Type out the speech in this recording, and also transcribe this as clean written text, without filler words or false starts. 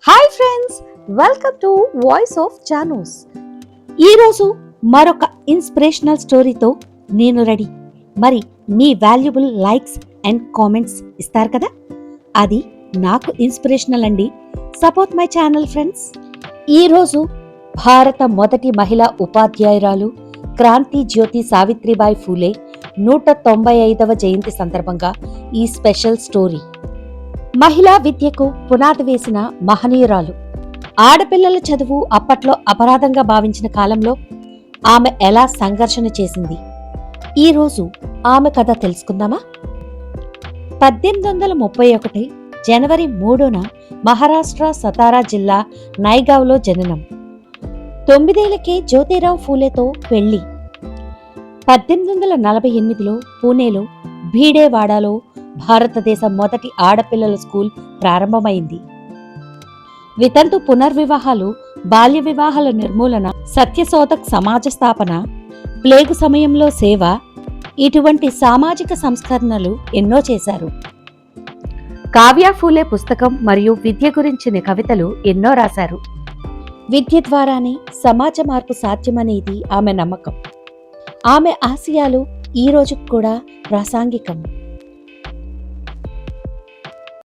Hi friends, welcome to voice of Janu's. ఈరోజు మరొక inspirational స్టోరీతో నేను రెడీ. మరి మీ వాల్యుబుల్ లైక్స్ అండ్ కామెంట్స్ ఇస్తారు కదా, అది నాకు ఇన్స్పిరేషనల్ అండి. Support my channel friends. ఈరోజు భారత మొదటి మహిళా ఉపాధ్యాయురాలు క్రాంతి జ్యోతి సావిత్రిబాయి ఫూలే 195వ జయంతి సందర్భంగా ఈ స్పెషల్ స్టోరీ. మహిళా విద్యకు పునాది వేసిన మహనీయురాలు. ఆడపిల్లల చదువు అప్పట్లో అపరాధంగా భావించిన కాలంలో ఆమె ఎలా సంఘర్షణ చేసింది, ఈరోజు ఆమె కథ తెలుసుకుందామా? 1831 జనవరి 3న మహారాష్ట్ర సతారా జిల్లా నైగావ్లో జననం. 9 ఏళ్లకే జ్యోతిరావు ఫూలేతో పెళ్లి. 1848లో పూణేలో భీడేవాడాలో భారతదేశ మొదటి ఆడపిల్లల స్కూల్ ప్రారంభమైంది. వితంతు పునర్వివాహాలు, బాల్య వివాహాల నిర్మూలన, సత్యశోధక్ సమాజ స్థాపన, ప్లేగు సమయంలో సేవ, ఇటువంటి సామాజిక సంస్కరణలు ఎన్నో చేశారు. కావ్య ఫూలే పుస్తకం మరియు విద్య గురించిన కవితలు ఎన్నో రాశారు. విద్య ద్వారానే సమాజ మార్పు సాధ్యమనేది ఆమె నమ్మకం. ఆమె ఆశయాలు ఈ రోజుకు కూడా ప్రాసంగికం.